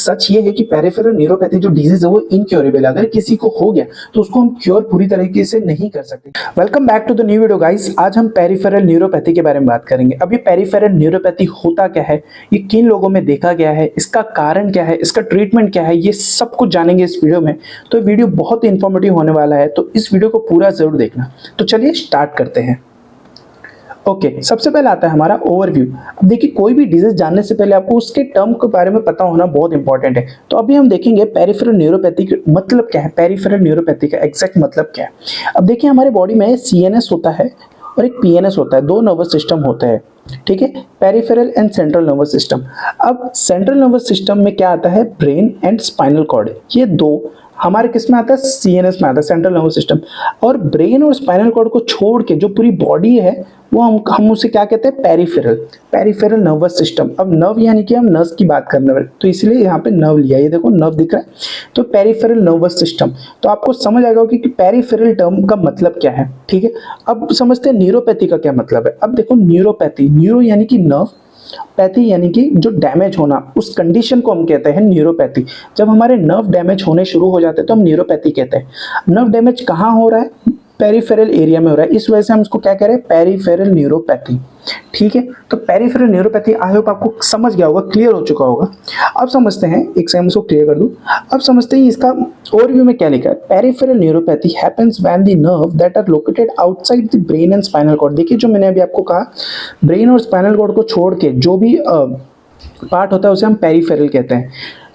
सच ये है कि पेरिफेरल न्यूरोपैथी जो डिजीज है वो इनक्योरेबल है। अगर किसी को हो गया तो उसको हम क्योर पूरी तरीके से नहीं कर सकते। Welcome back to the new video guys. आज हम पेरिफेरल न्यूरोपैथी के बारे में बात करेंगे। अब ये पेरिफेरल न्यूरोपैथी होता क्या है, ये किन लोगों में देखा गया है, इसका कारण क्या है, इसका ट्रीटमेंट क्या है, ये सब कुछ जानेंगे इस वीडियो में। तो वीडियो बहुत ही इंफॉर्मेटिव होने वाला है, तो इस वीडियो को पूरा जरूर देखना। तो चलिए स्टार्ट करते हैं। ओके, सबसे पहले आता है हमारा ओवरव्यू। अब देखिए, कोई भी डिजीज जानने से पहले आपको उसके टर्म के बारे में पता होना बहुत इंपॉर्टेंट है। तो अभी हम देखेंगे पेरिफेरल न्यूरोपैथी का मतलब क्या है, पेरिफेरल न्यूरोपैथी का एग्जैक्ट मतलब क्या है। अब देखिए, हमारे बॉडी में सीएनएस होता है और एक पीएनएस होता है, दो नर्वस सिस्टम होते हैं, ठीक है, peripheral and central nervous system. अब सेंट्रल नर्वस सिस्टम में क्या आता है, ब्रेन एंड स्पाइनल कॉर्ड, ये दो हमारे किस में आता है, सीएनएस में आता है, सेंट्रल नर्वस सिस्टम। और ब्रेन और स्पाइनल कॉर्ड को छोड़ के जो पूरी बॉडी है वो हम उसे क्या कहते हैं, पेरिफेरल नर्वस सिस्टम। अब नर्व यानी कि हम नर्व की बात करने वाले, तो इसलिए यहाँ पे नर्व लिया, ये देखो नर्व दिख रहा है, तो पेरिफेरल नर्वस सिस्टम। तो आपको समझ आएगा कि पेरिफेरल टर्म का मतलब क्या है, ठीक है। अब समझते हैं न्यूरोपैथी का क्या मतलब है। अब देखो, न्यूरोपैथी, न्यूरो यानी कि नर्व, पैथी यानी कि जो डैमेज होना, उस कंडीशन को हम कहते हैं न्यूरोपैथी। जब हमारे नर्व डैमेज होने शुरू हो जाते हैं तो हम न्यूरोपैथी कहते हैं। नर्व डैमेज कहाँ हो रहा है, पेरिफेरल एरिया में हो रहा है, इस वजह से हम इसको क्या कह रहे हैं, पेरिफेरल न्यूरोपैथी, ठीक है। तो पेरिफेरल न्यूरोपैथी आई होप आपको समझ गया होगा, क्लियर हो चुका होगा। अब समझते हैं, एक सेकंड इसको क्लियर कर दूं। अब समझते हैं इसका ओवरव्यू में क्या लिखा है। Peripheral neuropathy happens when the nerve that are located outside the brain and spinal cord. देखिए, जो मैंने अभी आपको कहा, ब्रेन और स्पाइनल कॉर्ड को छोड़ के जो भी पार्ट होता है उसे हम पेरिफेरल कहते हैं,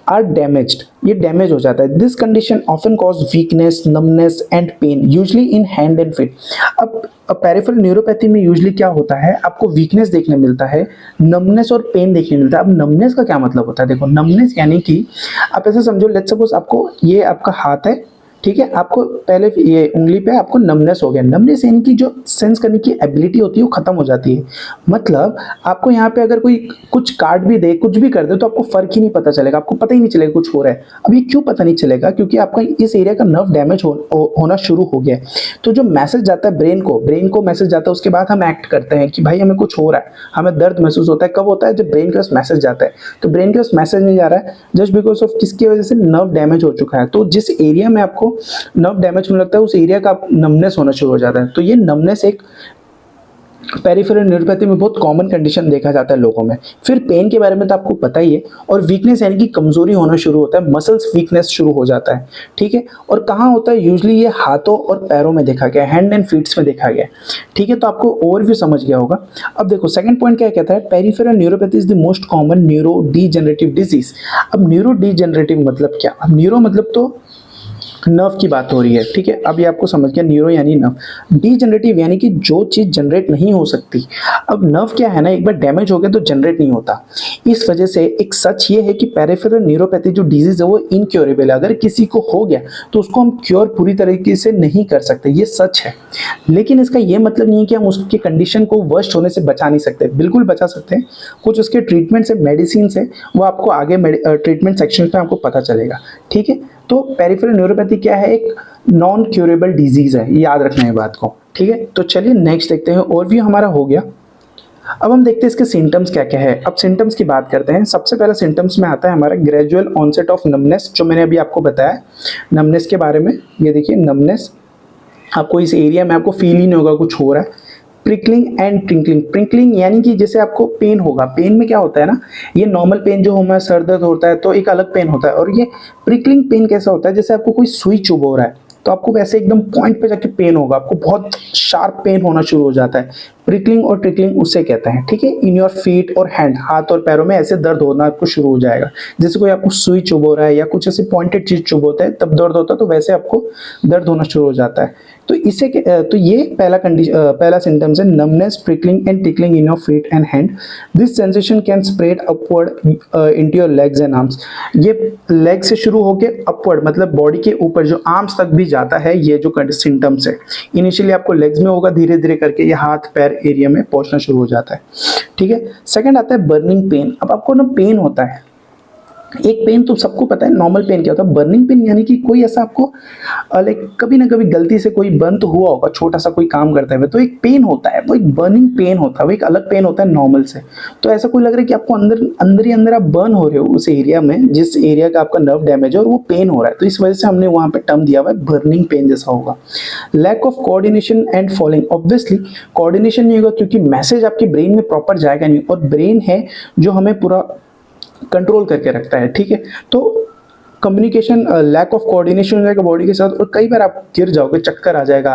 आर डैमेज्ड, ये डैमेज हो जाता है। This condition often cause weakness, numbness and pain, usually in hand and feet. अब पेरिफेरल न्यूरोपैथी में यूजली क्या होता है, आपको वीकनेस देखने मिलता है, नमनेस और पेन देखने मिलता है। अब नमनेस का क्या मतलब होता है, देखो नमनेस यानी कि आप ऐसे समझो, लेट्स सपोज आपको ये आपका हाथ है, ठीक है, आपको पहले ये उंगली पे आपको नमनेस हो गया। नमनेस यानी कि जो सेंस करने की एबिलिटी होती है वो खत्म हो जाती है। मतलब आपको यहाँ पे अगर कोई कुछ काट भी दे, कुछ भी कर दे, तो आपको फर्क ही नहीं पता चलेगा, आपको पता ही नहीं चलेगा कुछ हो रहा है। अब ये क्यों पता नहीं चलेगा, क्योंकि आपका इस एरिया का नर्व डैमेज होना शुरू हो गया है। तो जो मैसेज जाता है ब्रेन को मैसेज जाता है, उसके बाद हम एक्ट करते हैं कि भाई हमें कुछ हो रहा है, हमें दर्द महसूस होता है। कब होता है, जब ब्रेन के पास मैसेज जाता है। तो ब्रेन के पास मैसेज नहीं जा रहा है जस्ट बिकॉज ऑफ किसकी वजह से, नर्व डैमेज हो चुका है। तो जिस एरिया में आपको नर्व डैमेज होने लगता है उस एरिया का नमनेस होना शुरू हो जाता है। तो ये नमनेस एक पेरिफेरल न्यूरोपैथी में बहुत कॉमन कंडीशन देखा जाता है लोगों में। फिर पेन के बारे में तो आपको पता ही है, और वीकनेस यानी कि कमजोरी होना शुरू होता है, मसल्स वीकनेस शुरू हो जाता है, ठीक है। और कहाँ होता है, यूजुअली ये हाथों और पैरों में देखा गया, हैंड एंड फीट्स में देखा गया, ठीक है। तो आपको ओवरव्यू समझ गया होगा। अब देखो, सेकंड पॉइंट क्या कहता है, peripheral neuropathy is the most common neuro degenerative disease. अब न्यूरो डीजेनरेटिव मतलब क्या, अब न्यूरो मतलब तो नर्व की बात हो रही है, ठीक है। अब ये आपको समझ गया, न्यूरो यानी नर्व, डीजनरेटिव यानी कि जो चीज जनरेट नहीं हो सकती। अब नर्व क्या है ना, एक बार डैमेज हो गया तो जनरेट नहीं होता। इस वजह से एक सच ये है कि पेरिफेरल न्यूरोपैथी जो डिजीज है वो इनक्योरेबल है। अगर किसी को हो गया तो उसको हम क्योर पूरी तरीके से नहीं कर सकते, ये सच है। लेकिन इसका ये मतलब नहीं है कि हम उसकी कंडीशन को वर्स्ट होने से बचा नहीं सकते, बिल्कुल बचा सकते हैं। कुछ उसके ट्रीटमेंट से, मेडिसिन से, वो आपको आगे ट्रीटमेंट सेक्शन में आपको पता चलेगा, ठीक है। तो पेरिफेरल न्यूरोपैथी क्या है, एक नॉन क्यूरेबल डिजीज है, याद रखना है बात को, ठीक है। तो चलिए नेक्स्ट देखते हैं, ओवरव्यू हमारा हो गया। अब हम देखते हैं इसके सिम्टम्स क्या क्या है। अब सिम्टम्स की बात करते हैं। सबसे पहले सिम्टम्स में आता है हमारा ग्रेजुअल ऑनसेट ऑफ नमनेस, जो मैंने अभी आपको बताया नमनेस के बारे में। ये देखिए नमनेस, आपको इस एरिया में आपको फील ही नहीं होगा कुछ हो रहा है। प्रिकलिंग एंड ट्रिंकलिंग, प्रिकलिंग यानी कि जैसे आपको पेन होगा, पेन में क्या होता है ना, ये नॉर्मल पेन जो हमारा सर दर्द होता है तो एक अलग पेन होता है, और ये प्रिकलिंग पेन कैसा होता है, जैसे आपको कोई सुई चुभ हो रहा है तो आपको वैसे एकदम पॉइंट पे जाके पेन होगा, आपको बहुत शार्प पेन होना शुरू हो जाता है। प्रिकलिंग और ट्रिकलिंग उससे कहते हैं, ठीक है। इन योर फीट और हैंड, हाथ और पैरों में ऐसे दर्द होना आपको शुरू हो जाएगा, जैसे कोई आपको सुई चुभ हो रहा है या कुछ ऐसे पॉइंटेड चीज चुभ होता है तब दर्द होता है, तो वैसे आपको दर्द होना शुरू हो जाता है। तो इसे तो ये पहला सिम्टम्स है, numbness, prickling and tickling in your feet and hand. This sensation can spread upward into your legs and arms. ये लेग से शुरू होके अपवर्ड मतलब बॉडी के ऊपर जो आर्म्स तक भी जाता है। ये जो सिम्टम्स है इनिशियली आपको लेग्स में होगा, धीरे धीरे करके ये हाथ पैर एरिया में पहुंचना शुरू हो जाता है, ठीक है। सेकंड आता है बर्निंग पेन। अब आपको ना पेन होता है, एक पेन तो सबको पता है, नॉर्मल पेन क्या होता है, बर्निंग पेन यानी कि कोई ऐसा आपको लाइक कभी ना कभी गलती से कोई बर्न तो हुआ होगा, छोटा सा कोई काम करते हुए, तो एक पेन होता है, वो एक बर्निंग पेन होता है, वो एक अलग पेन होता है नॉर्मल से। तो ऐसा कोई लग रहा है कि आपको अंदर अंदर ही अंदर आप बर्न हो रहे हो उस एरिया में, जिस एरिया का आपका नर्व डैमेज है, और वो पेन हो रहा है, तो इस वजह से हमने वहाँ पे टर्म दिया हुआ है बर्निंग पेन जैसा होगा। Lack of coordination and following, obviously coordination नहीं होगा क्योंकि मैसेज आपके ब्रेन में प्रॉपर जाएगा नहीं, और ब्रेन है जो हमें पूरा कंट्रोल करके रखता है, ठीक है। तो कम्युनिकेशन, लैक ऑफ कोऑर्डिनेशन हो जाएगा बॉडी के साथ, और कई बार आप गिर जाओगे, चक्कर आ जाएगा,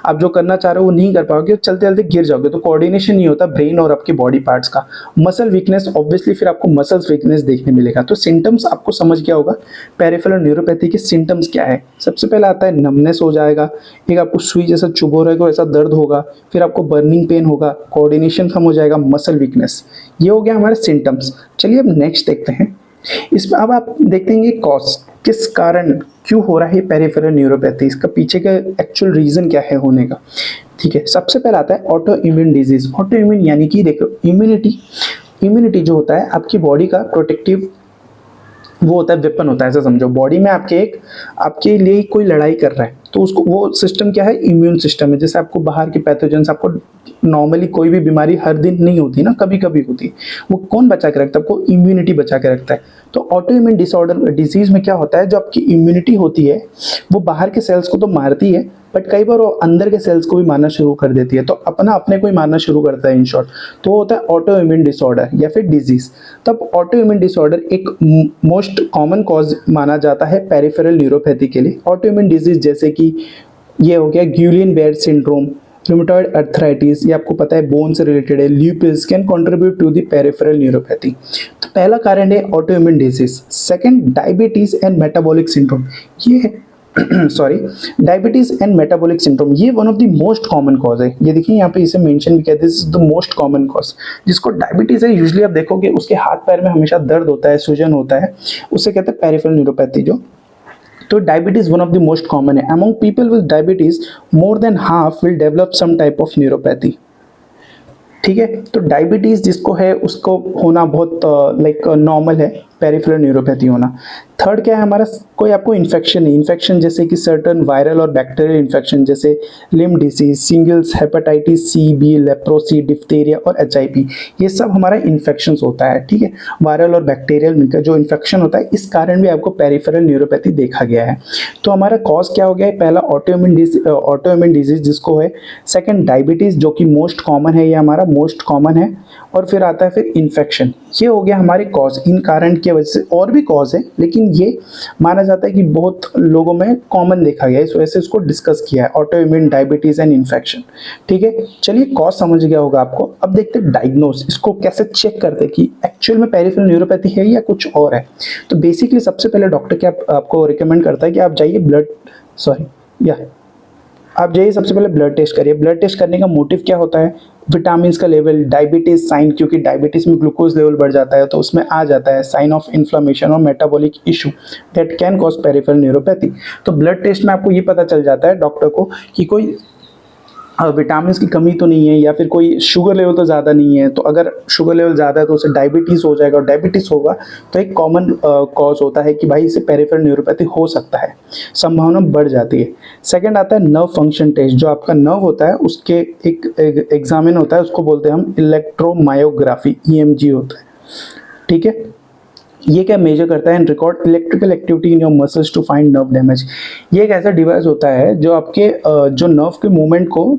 आप जो करना चाह रहे हो वो नहीं कर पाओगे, चलते चलते गिर जाओगे, तो कोऑर्डिनेशन नहीं होता ब्रेन और आपके बॉडी पार्ट्स का। मसल वीकनेस, ऑब्वियसली फिर आपको मसल्स वीकनेस देखने मिलेगा। तो सिम्टम्स आपको समझ गया होगा पेरिफेरल न्यूरोपैथी के सिम्टम्स क्या है। सबसे पहला आता है नमनेस हो जाएगा, एक आपको सुई जैसा चुभ हो रहेगा, ऐसा दर्द होगा, फिर आपको बर्निंग पेन होगा, कोऑर्डिनेशन कम हो जाएगा, मसल वीकनेस, ये हो गया हमारे सिम्टम्स। चलिए अब नेक्स्ट देखते हैं। इसमें अब आप देखते हैं कॉज, किस कारण क्यों हो रहा है पेरिफेरल न्यूरोपैथी, इसका पीछे का एक्चुअल रीजन क्या है होने का, ठीक है। सबसे पहला आता है auto immune disease. Auto immune यानी कि देखो इम्यूनिटी जो होता है आपकी बॉडी का प्रोटेक्टिव वो होता है, वेपन होता है, ऐसा समझो। बॉडी में आपके लिए कोई लड़ाई कर रहा है, तो उसको वो सिस्टम क्या है, इम्यून सिस्टम है। जैसे आपको बाहर के पैथोजेंस, आपको नॉर्मली कोई भी बीमारी हर दिन नहीं होती ना, कभी कभी होती है, वो कौन बचा के रखता है, आपको इम्यूनिटी बचा के रखता है। तो ऑटो इम्यून डिसऑर्डर डिजीज में क्या होता है, जो आपकी इम्यूनिटी होती है वो बाहर के सेल्स को तो मारती है, बट कई बार वो अंदर के सेल्स को भी मारना शुरू कर देती है, तो अपने को ही मारना शुरू करता है इन शॉर्ट। तो वो होता है ऑटो इम्यून डिसऑर्डर या फिर डिजीज। तब ऑटो इम्यून डिसऑर्डर एक मोस्ट कॉमन कॉज माना जाता है पेरिफेरल न्यूरोपैथी के लिए। ऑटो इम्यून डिजीज जैसे कि ये हो गया Guillain Barre syndrome, rheumatoid arthritis, ये आपको पता है बोन से रिलेटेड है, lupus can contribute to the peripheral neuropathy. तो पहला कारण है auto immune disease. Second, diabetes and metabolic syndrome, ये sorry diabetes and metabolic syndrome, ये one of the most common cause है। ये देखिए यहाँ पे इसे मेंशन भी किया, this is the most common cause. जिसको डायबिटीज है यूजुअली आप देखोगे उसके हाथ पैर में हमेशा दर्द होता है, सूजन होता है, उसे कहते हैं पेरिफेरल न्यूरोपैथी जो। तो diabetes one of the most common है। Among people with diabetes more than half will develop some type of neuropathy, ठीक है। तो डायबिटीज जिसको है उसको होना बहुत लाइक नॉर्मल है, पेरिफेरल न्यूरोपैथी होना। थर्ड क्या है हमारा, कोई आपको इन्फेक्शन है, इन्फेक्शन जैसे कि सर्टन वायरल और बैक्टीरियल इन्फेक्शन जैसे Lyme disease, shingles, hepatitis C, B, leprosy, diphtheria और एचआईवी, ये सब हमारा इन्फेक्शन होता है, ठीक है। वायरल और बैक्टीरियल मिलकर जो इन्फेक्शन होता है, इस कारण भी आपको पेरिफेरल न्यूरोपैथी देखा गया है। तो हमारा कॉज क्या हो गया है, पहला ऑटोइम्यून डिजीज जिसको है, सेकंड डायबिटीज जो कि मोस्ट कॉमन है, ये हमारा मोस्ट कॉमन है, और फिर आता है फिर इन्फेक्शन। ये हो गया हमारे कॉज, इन कारण की वजह से। और भी कॉज है लेकिन ये माना जाता है कि बहुत लोगों में कॉमन देखा गया है, इस वजह से इसको डिस्कस किया है, auto immune, diabetes and infection, ठीक है। चलिए कॉज समझ गया होगा आपको। अब देखते हैं डायग्नोस, इसको कैसे चेक करते हैं कि एक्चुअल में पेरिफेरल न्यूरोपैथी है या कुछ और है। तो बेसिकली सबसे पहले डॉक्टर क्या आपको रिकमेंड करता है कि आप जाइए आप जाइए सबसे पहले ब्लड टेस्ट करिए। ब्लड टेस्ट करने का मोटिव क्या होता है, विटामिन का लेवल, डायबिटीज साइन, क्योंकि डायबिटीज में ग्लूकोज लेवल बढ़ जाता है तो उसमें आ जाता है साइन ऑफ इन्फ्लेमेशन और metabolic issue that can cause peripheral neuropathy. तो ब्लड टेस्ट में आपको ये पता चल जाता है डॉक्टर को कि कोई विटामिन की कमी तो नहीं है, या फिर कोई शुगर लेवल तो ज़्यादा नहीं है। तो अगर शुगर लेवल ज़्यादा है तो उसे डायबिटीज़ हो जाएगा, और डायबिटीज़ होगा तो एक कॉमन कॉज होता है कि भाई इसे पेरिफेरल न्यूरोपैथी हो सकता है, संभावना बढ़ जाती है। सेकंड आता है नर्व फंक्शन टेस्ट, जो आपका नर्व होता है उसके एक एग्जामिन होता है, उसको बोलते हैं हम इलेक्ट्रोमायोग्राफी, EMG होता है, ठीक है। ये क्या मेजर करता है, and record electrical activity in your muscles to find nerve damage. ये एक ऐसा डिवाइस होता है जो आपके जो नर्व के मूवमेंट को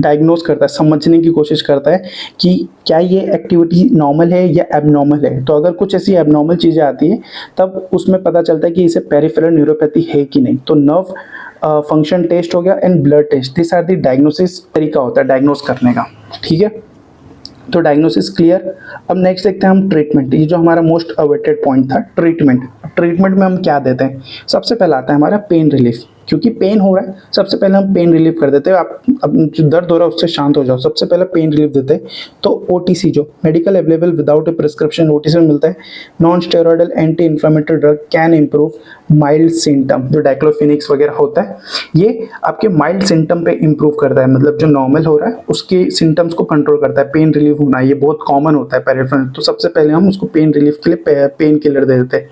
डायग्नोस करता है, समझने की कोशिश करता है कि क्या ये एक्टिविटी नॉर्मल है या एबनॉर्मल है। तो अगर कुछ ऐसी एबनॉर्मल चीज़ें आती हैं तब उसमें पता चलता है कि इसे पेरिफेरल न्यूरोपैथी है कि नहीं। तो नर्व फंक्शन टेस्ट हो गया and blood test, this are the diagnosis तरीका होता है डायग्नोस करने का, ठीक है। तो डायग्नोसिस क्लियर। अब नेक्स्ट देखते हैं हम ट्रीटमेंट, ये जो हमारा मोस्ट अवेटेड पॉइंट था, ट्रीटमेंट। ट्रीटमेंट में हम क्या देते हैं, सबसे पहला आता है हमारा पेन रिलीफ। क्योंकि पेन हो रहा है, सबसे पहले हम पेन रिलीफ कर देते हैं। आप अब जो दर्द हो रहा है उससे शांत हो जाओ, सबसे पहले पेन रिलीफ देते हैं। तो ओटीसी जो मेडिकल अवेलेबल विदाउट ए प्रिस्क्रिप्शन ओटीसी में मिलता है, non steroidal anti inflammatory drug can improve mild symptom. जो डाइक्लोफिनिक्स वगैरह होता है ये आपके माइल्ड सिम्टम पे इम्प्रूव करता है, मतलब जो नॉर्मल हो रहा है उसके सिम्टम्स को कंट्रोल करता है। पेन रिलीफ होना ये बहुत कॉमन होता है पेरिफेरल, तो सबसे पहले हम उसको पेन रिलीफ के लिए पेन किलर दे देते हैं।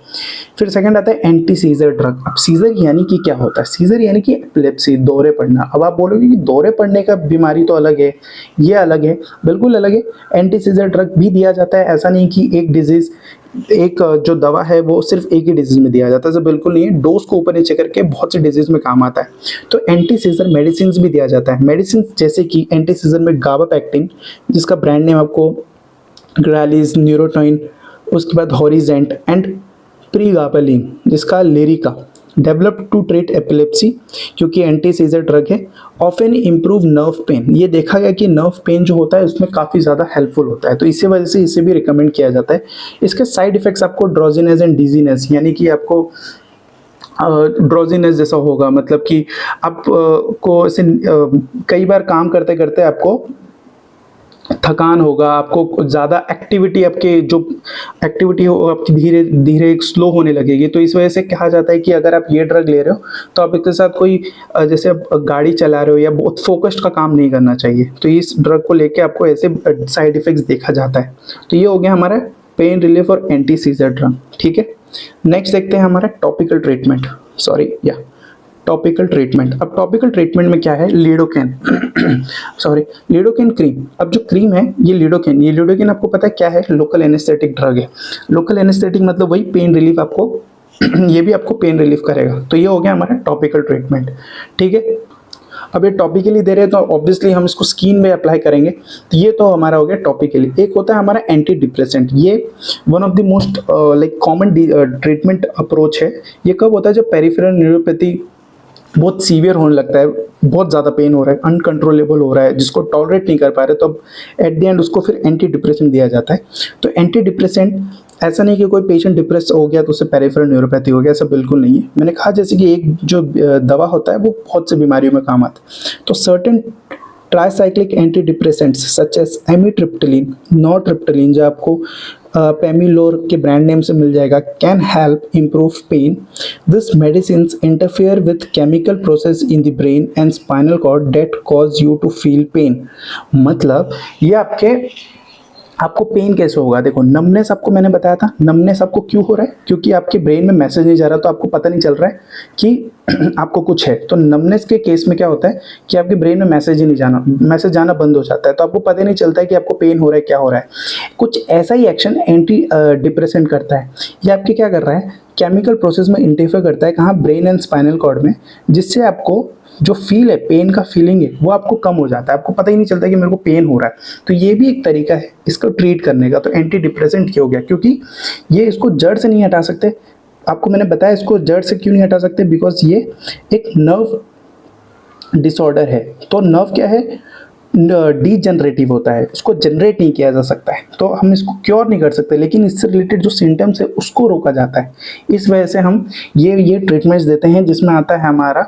फिर सेकंड आता है एंटी सीजर ड्रग। अब सीजर यानी कि क्या होता है? सीजर यानी कि एपिलेप्सी, दौरे पड़ना। अब आप बोलोगे कि दौरे पड़ने का बीमारी तो अलग है, ये अलग है, बिल्कुल अलग है। एंटी सीजर ड्रग भी दिया जाता है, ऐसा नहीं कि एक डिजीज एक जो दवा है वो सिर्फ एक ही डिजीज में दिया जाता है, तो बिल्कुल नहीं है। डोज को ऊपर नीचे करके बहुत से डिजीज में काम आता है। तो एंटी सीजर मेडिसिन भी दिया जाता है। मेडिसिन जैसे कि एंटी सीजर में गाबापेक्टिन, जिसका ब्रांड नेम आपको ग्रालिस, न्यूरोटॉइन, उसके बाद हॉरिजेंट एंड प्रीगाबलिन, जिसका लेरिका, डेवलप्ड टू ट्रीट एपिलेप्सी, क्योंकि एंटी सीजर ड्रग है। ऑफन इम्प्रूव नर्व पेन, ये देखा गया कि नर्व पेन जो होता है उसमें काफ़ी ज़्यादा हेल्पफुल होता है, तो इसी वजह से इसे भी रिकमेंड किया जाता है। इसके साइड इफेक्ट्स आपको ड्रोजीनेस एंड डिजीनेस, यानी कि आपको ड्रोजीनेस जैसा होगा, मतलब कि आप को ऐसे कई बार काम करते करते आपको थकान होगा, आपको ज़्यादा एक्टिविटी, आपके जो एक्टिविटी हो आपकी धीरे धीरे स्लो होने लगेगी। तो इस वजह से कहा जाता है कि अगर आप ये ड्रग ले रहे हो तो आप इसके साथ कोई जैसे आप गाड़ी चला रहे हो या बहुत फोकस्ड का काम नहीं करना चाहिए, तो इस ड्रग को लेके आपको ऐसे साइड इफेक्ट्स देखा जाता है। तो ये हो गया हमारा पेन रिलीफ और एंटी सीजर ड्रग, ठीक है। नेक्स्ट देखते हैं हमारा टॉपिकल ट्रीटमेंट, टॉपिकल ट्रीटमेंट। अब टॉपिकल ट्रीटमेंट में क्या है? Lidocaine lidocaine cream. अब जो क्रीम है ये लिडोकेन आपको पता है क्या है? लोकल एनेस्थेटिक ड्रग है। लोकल एनेस्थेटिक मतलब वही पेन रिलीफ आपको ये भी आपको पेन रिलीफ करेगा। तो ये हो गया हमारा टॉपिकल ट्रीटमेंट, ठीक है। अब ये टॉपिकली दे रहे हैं तो ऑब्वियसली हम इसको स्किन में अप्लाई करेंगे, तो ये तो हमारा हो गया टॉपिकली। एक होता है हमारा एंटी डिप्रेसेंट, ये one of the most like common treatment approach है। ये कब होता है? जब पेरिफेरल न्यूरोपैथी बहुत सीवियर होने लगता है, बहुत ज़्यादा पेन हो रहा है, अनकंट्रोलेबल हो रहा है, जिसको टॉलरेट नहीं कर पा रहे, तो अब एट द एंड उसको फिर एंटी डिप्रेसेंट दिया जाता है। तो एंटी डिप्रेसेंट ऐसा नहीं कि कोई पेशेंट डिप्रेस हो गया तो उसे पेरिफेरल न्यूरोपैथी हो गया, ऐसा बिल्कुल नहीं है। मैंने कहा जैसे कि एक जो दवा होता है वो बहुत सी बीमारियों में काम आता है। तो certain tricyclic anti depressants such as amitriptyline, nortriptyline, जो आपको पेमिलोर के ब्रांड नेम से मिल जाएगा, can help improve pain. This medicine interfere with chemical process in the brain and spinal cord that cause you to feel pain. मतलब ये आपको pen कैसे होगा? देखो, नमनेस आपको मैंने बताया था, नमनेस आपको क्यों हो रहा है? क्योंकि आपके ब्रेन में मैसेज नहीं जा रहा, तो आपको पता नहीं चल रहा है कि आपको कुछ है। तो नमनेस के केस में क्या होता है कि आपके ब्रेन में मैसेज जाना बंद हो जाता है, तो आपको पता नहीं चलता है कि आपको पेन हो रहा है, क्या हो रहा है। कुछ ऐसा ही एक्शन एंटी डिप्रेसेंट करता है। ये आपके क्या कर रहा है? केमिकल प्रोसेस में इंटरफेयर करता है, कहाँ? ब्रेन एंड स्पाइनल कॉर्ड में, जिससे आपको जो फील है, पेन का फीलिंग है, वो आपको कम हो जाता है। आपको पता ही नहीं चलता कि मेरे को पेन हो रहा है। तो ये भी एक तरीका है इसको ट्रीट करने का। तो एंटी डिप्रेसेंट क्या हो गया? क्योंकि ये इसको जड़ से नहीं हटा सकते। आपको मैंने बताया इसको जड़ से क्यों नहीं हटा सकते, बिकॉज ये एक नर्व डिसऑर्डर है। तो नर्व क्या है? डीजनरेटिव होता है, उसको जनरेट नहीं किया जा सकता है, तो हम इसको क्योर नहीं कर सकते, लेकिन इससे रिलेटेड जो सिम्टम्स है उसको रोका जाता है। इस वजह से हम ये ट्रीटमेंट्स देते हैं, जिसमें आता है हमारा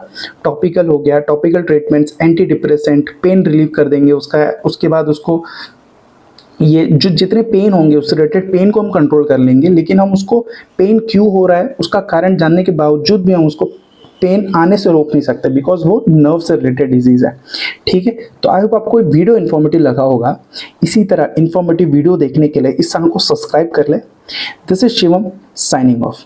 टॉपिकल हो गया, topical treatments, anti depressant, pain relieve कर देंगे उसके बाद उसको ये जो जितने पेन होंगे उससे रिलेटेड पेन को हम कंट्रोल कर लेंगे, लेकिन हम उसको पेन क्यों हो रहा है उसका कारण जानने के बावजूद भी हम उसको पेन आने से रोक नहीं सकते, बिकॉज वो नर्व से रिलेटेड डिजीज़ है, ठीक है। तो आई होप आपको वीडियो इन्फॉर्मेटिव लगा होगा। इसी तरह इन्फॉर्मेटिव वीडियो देखने के लिए इस चैनल को सब्सक्राइब कर ले। This is Shivam signing off.